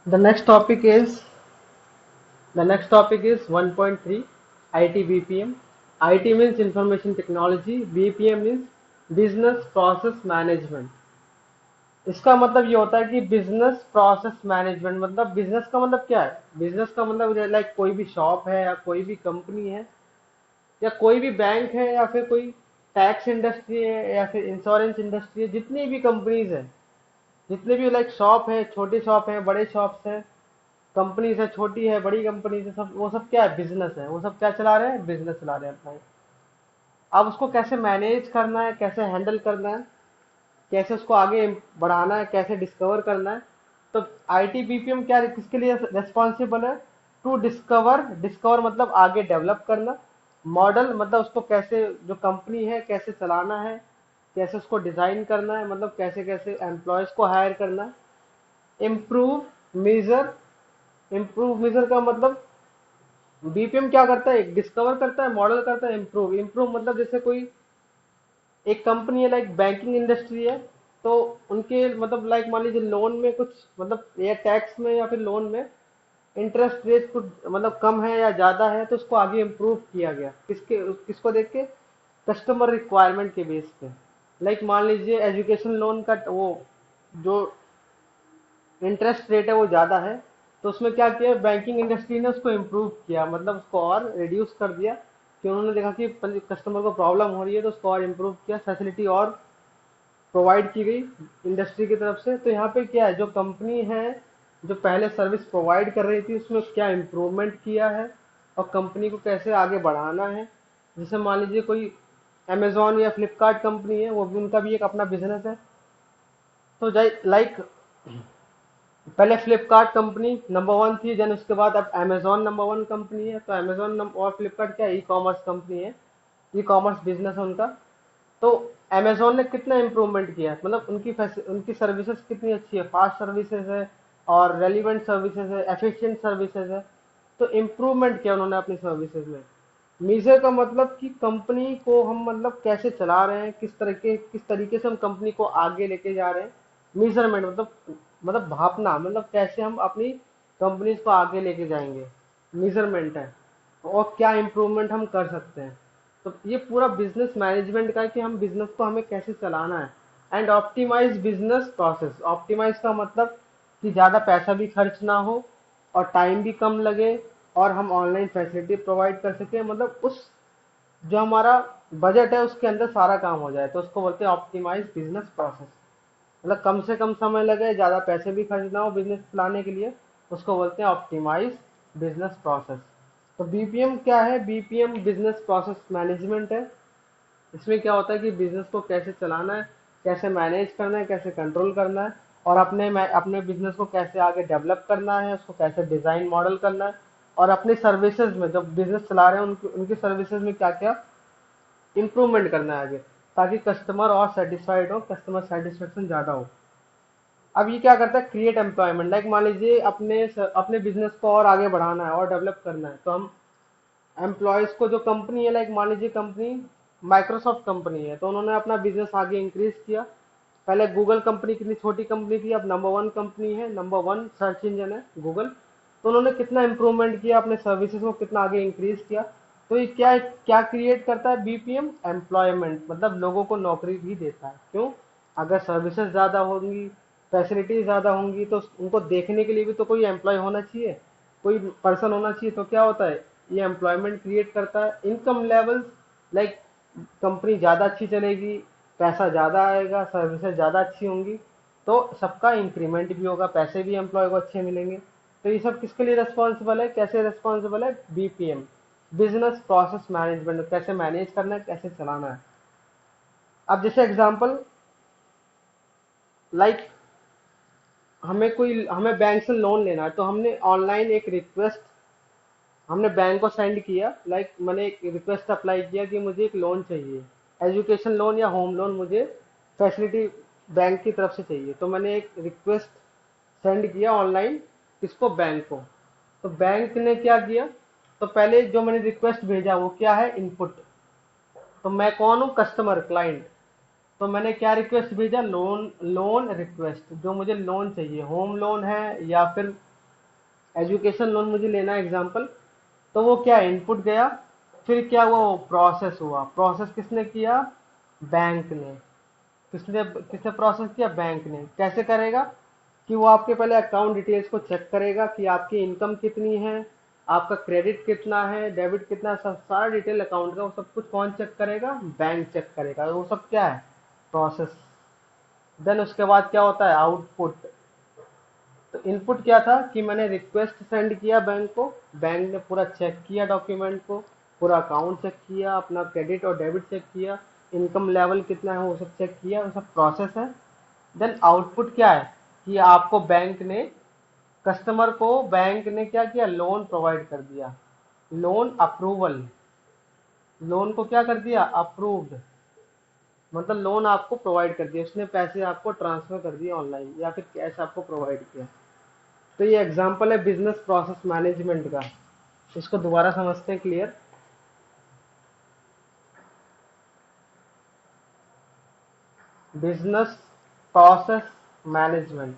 The next topic is the next topic is 1.3 IT BPM. IT means information technology, BPM means business process management. इसका मतलब ये होता है कि business process management मतलब business का मतलब क्या है? बिजनेस का मतलब लाइक कोई भी शॉप है या कोई भी कंपनी है या कोई भी बैंक है या फिर कोई टैक्स इंडस्ट्री है या फिर इंश्योरेंस इंडस्ट्री है, जितनी भी कंपनीज है, जितने भी लाइक शॉप है, छोटी शॉप है, बड़े शॉप्स है, कंपनीज है, छोटी है, बड़ी कंपनीज है, सब वो सब क्या है? बिजनेस है। वो सब क्या चला रहे हैं? बिजनेस चला रहे हैं अपना। अब उसको कैसे मैनेज करना है, कैसे हैंडल करना है, कैसे उसको आगे बढ़ाना है, कैसे डिस्कवर करना है। तो आईटी बीपीएम क्या किसके लिए रेस्पॉन्सिबल है? टू डिस्कवर, डिस्कवर मतलब आगे डेवलप करना, मॉडल मतलब उसको कैसे, जो कंपनी है कैसे चलाना है, कैसे उसको डिजाइन करना है, मतलब कैसे कैसे एम्प्लॉयज को हायर करना है, इम्प्रूव, मेजर। इम्प्रूव मेजर का मतलब बीपीएम क्या करता है? डिस्कवर करता है, मॉडल करता है, इम्प्रूव। इम्प्रूव मतलब जैसे कोई एक कंपनी है, लाइक बैंकिंग इंडस्ट्री है, तो उनके मतलब लाइक मान लीजिए लोन में कुछ मतलब या टैक्स में या फिर लोन में इंटरेस्ट रेट कुछ मतलब कम है या ज्यादा है, तो उसको आगे इम्प्रूव किया गया किसको देख के? कस्टमर रिक्वायरमेंट के बेस पे। लाइक मान लीजिए एजुकेशन लोन का वो जो इंटरेस्ट रेट है वो ज़्यादा है, तो उसमें क्या किया बैंकिंग इंडस्ट्री ने? उसको इम्प्रूव किया, मतलब उसको और रिड्यूस कर दिया, कि उन्होंने देखा कि कस्टमर को प्रॉब्लम हो रही है, तो उसको और इम्प्रूव किया, फैसिलिटी और प्रोवाइड की गई इंडस्ट्री की तरफ से। तो यहाँ पे क्या है, जो कंपनी है जो पहले सर्विस प्रोवाइड कर रही थी उसमें क्या इम्प्रूवमेंट किया है और कंपनी को कैसे आगे बढ़ाना है। जैसे मान लीजिए कोई अमेजोन या फ्लिपकार्ट कंपनी है, वो भी उनका भी एक अपना बिजनेस है। तो लाइक पहले फ्लिपकार्ट कंपनी नंबर वन थी, देन उसके बाद अब अमेजोन नंबर वन कंपनी है। तो अमेजोन और फ्लिपकार्ट क्या ई कॉमर्स कंपनी है, ई कॉमर्स बिजनेस है उनका। तो अमेजोन ने कितना इम्प्रूवमेंट किया है, मतलब उनकी सर्विसेज कितनी अच्छी है, फास्ट सर्विसेज है और रेलिवेंट सर्विसेज है, एफिशिएंट सर्विसेज है। तो इम्प्रूवमेंट किया उन्होंने अपनी सर्विसेज में। मीजर का मतलब कि कंपनी को हम मतलब कैसे चला रहे हैं, किस तरीके से हम कंपनी को आगे लेके जा रहे हैं। मेजरमेंट मतलब भापना, मतलब कैसे हम अपनी कंपनीज को आगे लेके जाएंगे, मेजरमेंट है। और क्या इम्प्रूवमेंट हम कर सकते हैं। तो ये पूरा बिजनेस मैनेजमेंट का है कि हम बिजनेस को हमें कैसे चलाना है। And optimise business process. Optimise का मतलब कि ज़्यादा पैसा भी खर्च ना हो और टाइम भी कम लगे और हम ऑनलाइन फैसिलिटी प्रोवाइड कर सकें, मतलब उस जो हमारा बजट है उसके अंदर सारा काम हो जाए, तो उसको बोलते हैं ऑप्टिमाइज बिजनेस प्रोसेस। मतलब कम से कम समय लगे, ज़्यादा पैसे भी खर्च ना हो बिजनेस चलाने के लिए, उसको बोलते हैं ऑप्टिमाइज बिजनेस प्रोसेस। तो बीपीएम क्या है? बीपीएम बिजनेस प्रोसेस मैनेजमेंट है। इसमें क्या होता है कि बिजनेस को कैसे चलाना है, कैसे मैनेज करना है, कैसे कंट्रोल करना है, और अपने बिजनेस को कैसे आगे डेवलप करना है, उसको कैसे डिजाइन मॉडल करना है, और अपनी सर्विसेज में जब बिजनेस चला रहे हैं उनकी उनकी सर्विसेज में क्या क्या इंप्रूवमेंट करना है आगे, ताकि कस्टमर और सेटिस्फाइड हो, कस्टमर सेटिस्फेक्शन ज़्यादा हो। अब ये क्या करता है? Create employment. लाइक मान लीजिए अपने बिजनेस को और आगे बढ़ाना है और डेवलप करना है, तो हम एम्प्लॉयज को, जो कंपनी है, लाइक मान लीजिए कंपनी माइक्रोसॉफ्ट कंपनी है, तो उन्होंने अपना बिजनेस आगे इंक्रीज किया। पहले गूगल कंपनी कितनी छोटी कंपनी थी, अब नंबर वन कंपनी है, नंबर वन सर्च इंजन है गूगल। तो उन्होंने कितना इंप्रूवमेंट किया, अपने सर्विसेज को कितना आगे इंक्रीज किया। तो ये क्या क्या क्रिएट करता है बीपीएम? एम्प्लॉयमेंट, मतलब लोगों को नौकरी भी देता है। क्यों? अगर सर्विसेज ज़्यादा होंगी, फैसिलिटीज ज़्यादा होंगी, तो उनको देखने के लिए भी तो कोई एम्प्लॉय होना चाहिए, कोई पर्सन होना चाहिए। तो क्या होता है? ये एम्प्लॉयमेंट क्रिएट करता है। इनकम लेवल्स, लाइक कंपनी ज़्यादा अच्छी चलेगी, पैसा ज़्यादा आएगा, सर्विसेज ज़्यादा अच्छी होंगी, तो सबका इंक्रीमेंट भी होगा, पैसे भी एम्प्लॉय को अच्छे मिलेंगे। तो ये सब किसके लिए रिस्पॉन्सिबल है, कैसे रिस्पॉन्सिबल है? बीपीएम, बिजनेस प्रोसेस मैनेजमेंट, कैसे मैनेज करना है, कैसे चलाना है। अब जैसे एग्जांपल, लाइक हमें बैंक से लोन लेना है, तो हमने ऑनलाइन एक रिक्वेस्ट हमने बैंक को सेंड किया, लाइक मैंने एक रिक्वेस्ट अप्लाई किया कि मुझे एक लोन चाहिए, एजुकेशन लोन या होम लोन मुझे फैसिलिटी बैंक की तरफ से चाहिए। तो मैंने एक रिक्वेस्ट सेंड किया ऑनलाइन, किसको? बैंक को। तो बैंक ने क्या किया? तो पहले जो मैंने रिक्वेस्ट भेजा वो क्या है? इनपुट। तो मैं कौन हूँ? Customer, client. तो मैंने क्या रिक्वेस्ट भेजा? लोन लोन रिक्वेस्ट, जो मुझे लोन चाहिए, होम लोन है या फिर एजुकेशन लोन मुझे लेना है एग्जाम्पल, तो वो क्या इनपुट गया, फिर क्या वो प्रोसेस हुआ, प्रोसेस किसने किया, बैंक ने। किसने किसने प्रोसेस किया, बैंक ने। कैसे करेगा कि वो आपके पहले अकाउंट डिटेल्स को चेक करेगा कि आपकी इनकम कितनी है, आपका क्रेडिट कितना है, डेबिट कितना है, सब सारा डिटेल अकाउंट का वो सब कुछ कौन चेक करेगा, बैंक चेक करेगा। वो सब क्या है, प्रोसेस। देन उसके बाद क्या होता है, आउटपुट। तो इनपुट क्या था कि मैंने रिक्वेस्ट सेंड किया बैंक को, बैंक ने पूरा चेक किया डॉक्यूमेंट को, पूरा अकाउंट चेक किया, अपना क्रेडिट और डेबिट चेक किया, इनकम लेवल कितना है वो सब चेक किया, वो सब प्रोसेस है। देन आउटपुट क्या है कि आपको बैंक ने, कस्टमर को बैंक ने क्या किया, लोन प्रोवाइड कर दिया, लोन अप्रूवल, लोन को क्या कर दिया, अप्रूव्ड। मतलब लोन आपको प्रोवाइड कर दिया, उसने पैसे आपको ट्रांसफर कर दिए ऑनलाइन या फिर कैश आपको प्रोवाइड किया। तो ये एग्जांपल है बिजनेस प्रोसेस मैनेजमेंट का। इसको दोबारा समझते हैं क्लियर। Business process management.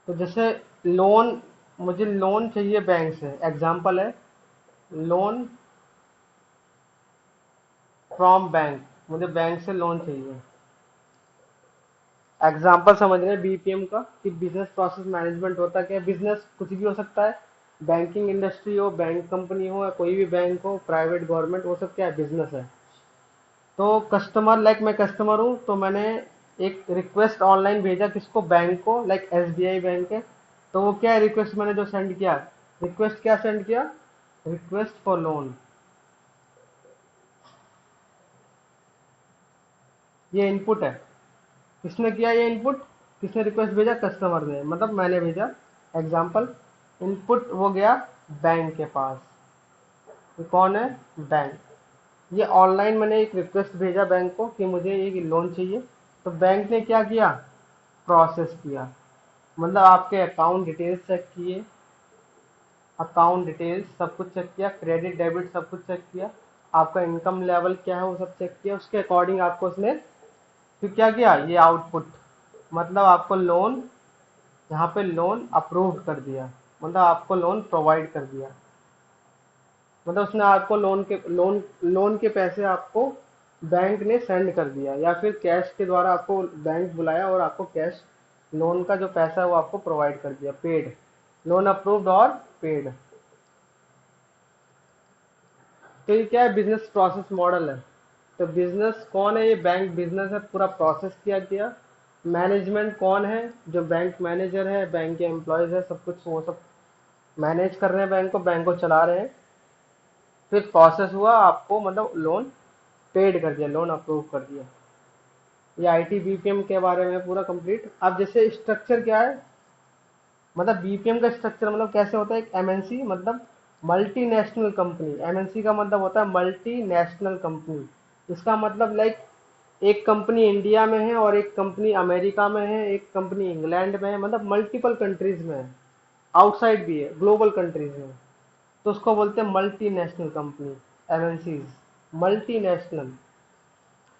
तो जैसे लोन, मुझे लोन चाहिए बैंक से, एग्जांपल है लोन फ्रॉम बैंक, मुझे बैंक से लोन चाहिए। एग्जाम्पल समझ रहे हैं बीपीएम का कि बिजनेस प्रोसेस मैनेजमेंट होता क्या है। बिजनेस कुछ भी हो सकता है, बैंकिंग इंडस्ट्री हो, बैंक कंपनी हो, या कोई भी बैंक हो, प्राइवेट गवर्नमेंट, वो सब क्या है, बिजनेस है। तो कस्टमर, लाइक मैं कस्टमर हूँ, तो मैंने एक रिक्वेस्ट ऑनलाइन भेजा किसको, बैंक को, लाइक एसबीआई बैंक है। तो वो क्या है, रिक्वेस्ट मैंने जो सेंड किया, रिक्वेस्ट क्या सेंड किया, रिक्वेस्ट फॉर लोन। ये इनपुट है, किसने किया ये इनपुट, किसने रिक्वेस्ट भेजा, कस्टमर ने, मतलब मैंने भेजा। एग्जाम्पल, इनपुट वो गया बैंक के पास। ये कौन है, बैंक। ये ऑनलाइन मैंने एक रिक्वेस्ट भेजा बैंक को कि मुझे ये लोन चाहिए। तो बैंक ने क्या किया, प्रोसेस किया, मतलब आपके अकाउंट डिटेल्स चेक किए, अकाउंट डिटेल्स सब कुछ चेक किया, क्रेडिट डेबिट सब कुछ चेक किया, आपका इनकम लेवल क्या है वो सब चेक किया, उसके अकॉर्डिंग आपको उसने फिर क्या किया, ये आउटपुट, मतलब आपको लोन, यहाँ पे लोन अप्रूव कर दिया, मतलब आपको लोन प्रोवाइड कर दिया। मतलब उसने आपको लोन के पैसे आपको बैंक ने सेंड कर दिया, या फिर कैश के द्वारा आपको बैंक बुलाया और आपको कैश लोन का जो पैसा है वो आपको प्रोवाइड कर दिया, पेड, लोन अप्रूव्ड और पेड। तो ये क्या है, बिजनेस प्रोसेस मॉडल है। तो बिजनेस कौन है, ये बैंक बिजनेस है, पूरा प्रोसेस किया गया। मैनेजमेंट कौन है, जो बैंक मैनेजर है, बैंक के एम्प्लॉयज है, सब कुछ वो सब मैनेज कर रहे हैं बैंक को चला रहे हैं। फिर प्रोसेस हुआ, आपको मतलब लोन पेड कर दिया, लोन अप्रूव कर दिया। ये आईटी बीपीएम के बारे में पूरा कंप्लीट। अब जैसे स्ट्रक्चर क्या है, मतलब बीपीएम का स्ट्रक्चर मतलब कैसे होता है, एक एमएनसी मतलब मल्टीनेशनल कंपनी, एमएनसी का मतलब होता है मल्टीनेशनल कंपनी। इसका मतलब लाइक एक कंपनी इंडिया में है और एक कंपनी अमेरिका में है, एक कंपनी इंग्लैंड में है, मतलब मल्टीपल कंट्रीज में है, आउटसाइड भी है, ग्लोबल कंट्रीज में। तो उसको बोलते हैं multinational company, MNCs, multinational.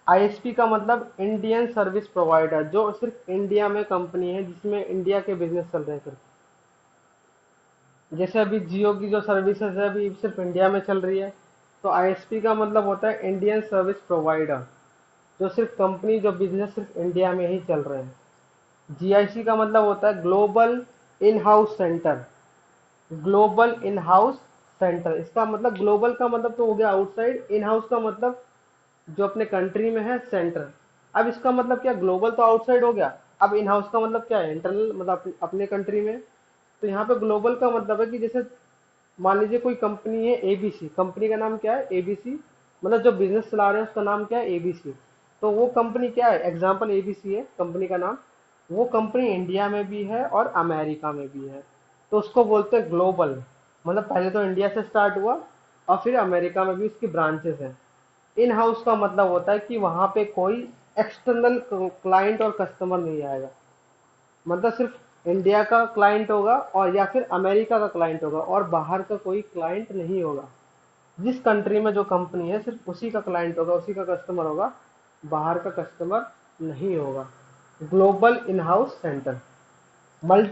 ISP का मतलब इंडियन सर्विस प्रोवाइडर, जो सिर्फ इंडिया में कंपनी है, जिसमें इंडिया के बिजनेस चल रहे हैं सिर्फ। जैसे अभी जियो की जो सर्विसेज है अभी सिर्फ इंडिया में चल रही है, तो आईएसपी का मतलब होता है इंडियन सर्विस प्रोवाइडर, जो सिर्फ कंपनी, जो बिजनेस सिर्फ इंडिया में ही चल रहे हैं। जीआईसी का मतलब होता है global in house centre, global in house centre. इसका मतलब ग्लोबल का मतलब तो हो गया आउटसाइड, इन हाउस का मतलब जो अपने कंट्री में है, सेंटर। अब इसका मतलब क्या, ग्लोबल तो आउटसाइड हो गया, अब इन हाउस का मतलब क्या है, इंटरनल, मतलब अपने कंट्री में। तो यहाँ पे ग्लोबल का मतलब है कि जैसे मान लीजिए कोई कंपनी है एबीसी, कंपनी का नाम क्या है, एबीसी, मतलब जो बिजनेस चला रहे हैं उसका नाम क्या है, एबीसी। तो वो कंपनी क्या है, एग्जाम्पल एबीसी है कंपनी का नाम। वो कंपनी इंडिया में भी है और अमेरिका में भी है, तो उसको बोलते हैं ग्लोबल। मतलब पहले तो इंडिया से स्टार्ट हुआ और फिर अमेरिका में भी उसकी ब्रांचेस हैं। इन हाउस का मतलब होता है कि वहां पे कोई एक्सटर्नल क्लाइंट और कस्टमर नहीं आएगा। मतलब सिर्फ इंडिया का क्लाइंट होगा और या फिर अमेरिका का क्लाइंट होगा और बाहर का कोई क्लाइंट नहीं होगा। जिस कंट्री में जो कंपनी है सिर्फ उसी का क्लाइंट होगा, उसी का कस्टमर होगा, बाहर का कस्टमर नहीं होगा। Global in house centre, multi